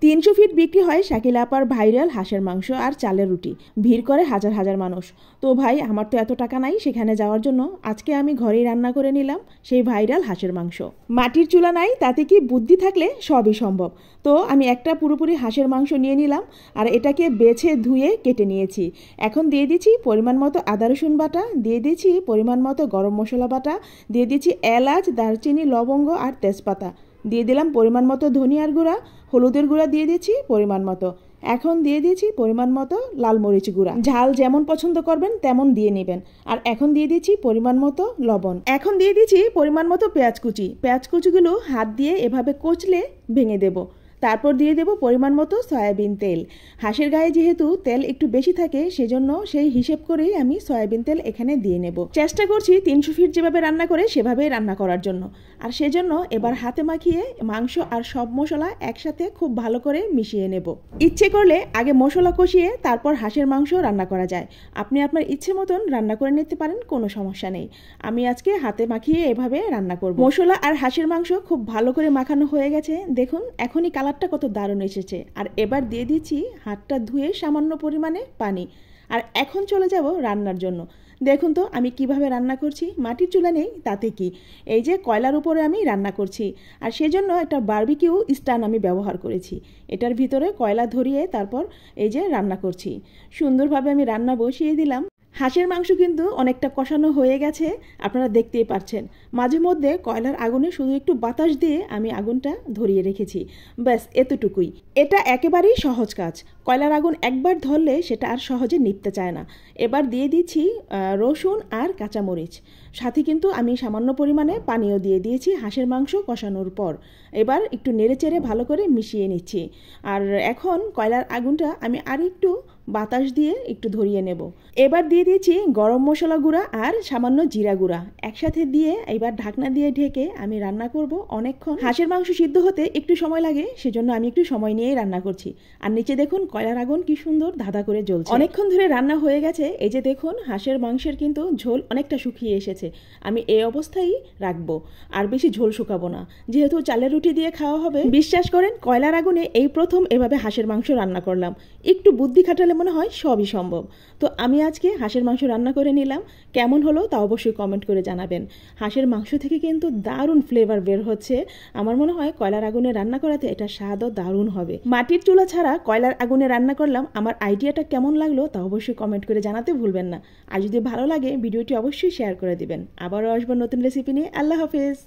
300 fit বিক্রি হয় শাকিলা আপার viral হাঁসের মাংস আর চালের রুটি। ভিড় করে হাজার হাজার মানুষ। তো ভাই, আমার তো এত টাকা নাই সেখানে যাওয়ার জন্য। আজকে আমি ঘরেই রান্না করে নিলাম সেই ভাইরাল হাঁসের মাংস। মাটির চুলা নাই, তাতে কি বুদ্ধি থাকলে সবই সম্ভব। তো আমি একটা পুরোপুরি হাঁসের মাংস নিয়ে নিলাম আর এটাকে বেছে ধুয়ে কেটে নিয়েছি। এখন দিয়ে দিচ্ছি পরিমাণ মতো আদা রসুন বাটা, দিয়ে দিচ্ছি পরিমাণ মতো গরম মশলা বাটা, দিয়ে দিচ্ছি এলাচ, দারচিনি, লবঙ্গ আর তেজপাতা, দিয়ে দিলাম পরিমাণ মতো ধনিয়ার গুঁড়া, হলুদের গুঁড়া দিয়ে দিচ্ছি পরিমাণ মতো। এখন দিয়ে দিয়েছি পরিমাণ মতো লাল মরিচ গুঁড়া। ঝাল যেমন পছন্দ করবেন তেমন দিয়ে নেবেন। আর এখন দিয়ে দিচ্ছি পরিমাণ মতো লবণ। এখন দিয়ে দিচ্ছি পরিমাণ মতো পেঁয়াজ কুচি। পেঁয়াজ কুচিগুলো হাত দিয়ে এভাবে কচলে ভেঙে দেব। তারপর দিয়ে দেব পরিমাণ মতো সয়াবিন তেল। হাঁসের গায়ে যেহেতু তেল একটু বেশি থাকে, সেজন্য সেই হিসেব করেই আমি সয়াবিন তেল এখানে দিয়ে নেব। চেষ্টা করছি 300 ফিট যেভাবে রান্না করে সেভাবেই রান্না করার জন্য। আর সেজন্য এবার হাতে মাখিয়ে মাংস আর সব মশলা একসাথে খুব ভালো করে মিশিয়ে নেব। ইচ্ছে করলে আগে মশলা কষিয়ে তারপর হাঁসের মাংস রান্না করা যায়। আপনি আপনার ইচ্ছে মতন রান্না করে নিতে পারেন, কোনো সমস্যা নেই। আমি আজকে হাতে মাখিয়ে এভাবে রান্না করব। মশলা আর হাঁসের মাংস খুব ভালো করে মাখানো হয়ে গেছে। দেখুন এখনই কালারটা কত দারুণ এসেছে। আর এবার দিয়ে দিচ্ছি হাতটা ধুয়ে সামান্য পরিমাণে পানি। আর এখন চলে যাব রান্নার জন্য। দেখুন তো আমি কিভাবে রান্না করছি। মাটির চুলা নেই তাতে কি, এই যে কয়লার উপরে আমি রান্না করছি। আর সেজন্য একটা বারবিকিউ স্ট্যান্ড আমি ব্যবহার করেছি। এটার ভিতরে কয়লা ধরিয়ে তারপর এই যে রান্না করছি। সুন্দরভাবে আমি রান্না বসিয়ে দিলাম। হাঁসের মাংস কিন্তু অনেকটা কষানো হয়ে গেছে, আপনারা দেখতেই পাচ্ছেন। মাঝে মধ্যে কয়লার আগুনে শুধু একটু বাতাস দিয়ে আমি আগুনটা ধরিয়ে রেখেছি। ব্যাস এতটুকুই। এটা একেবারেই সহজ কাজ। কয়লার আগুন একবার ধরলে সেটা আর সহজে নিভতে চায় না। এবার দিয়ে দিচ্ছি রসুন আর কাঁচামরিচ। সাথে কিন্তু আমি সামান্য পরিমাণে পানিও দিয়ে দিয়েছি হাঁসের মাংস কষানোর পর। এবার একটু নেড়েচেড়ে ভালো করে মিশিয়ে নিচ্ছি। আর এখন কয়লার আগুনটা আমি আর একটু বাতাস দিয়ে একটু ধরিয়ে নেব। এবার দিয়ে দিয়েছি গরম মশলা গুঁড়া আর সামান্য জিরা গুঁড়া একসাথে দিয়ে এবার ঢাকনা দিয়ে ঢেকে আমি রান্না করব অনেকক্ষণ। হাঁসের মাংস সিদ্ধ হতে একটু সময় লাগে, সেজন্য আমি একটু সময় নিয়েই রান্না করছি। আর নিচে দেখুন কয়লার আগুন কি সুন্দর ধাঁধা করে জ্বলছে। অনেকক্ষণ ধরে রান্না হয়ে গেছে। এই যে দেখুন হাঁসের মাংসের কিন্তু ঝোল অনেকটা শুকিয়ে এসেছে। আমি এই অবস্থায় রাখবো, আর বেশি ঝোল শুকাবো না, যেহেতু চালের রুটি দিয়ে খাওয়া হবে। বিশ্বাস করেন কয়লার আগুনে এই প্রথম এভাবে হাঁসের মাংস রান্না করলাম। একটু বুদ্ধি খাটালে মনে হয় সবই সম্ভব। তো আমি আজকে হাঁসের মাংস রান্না করে নিলাম। কেমন হলো তা অবশ্যই কমেন্ট করে জানাবেন। হাঁসের মাংস থেকে কিন্তু দারুণ ফ্লেভার বের হচ্ছে। আমার মনে হয় কয়লার আগুনে রান্না করাতে এটা স্বাদও দারুণ হবে। মাটির চুলা ছাড়া কয়লার আগুনে রান্না করলাম। আমার আইডিয়াটা কেমন লাগলো তা অবশ্যই কমেন্ট করে জানাতে ভুলবেন না। আর যদি ভালো লাগে ভিডিওটি অবশ্যই শেয়ার করে দিবেন। আবারও আসবো নতুন রেসিপি নিয়ে। আল্লাহ হাফেজ।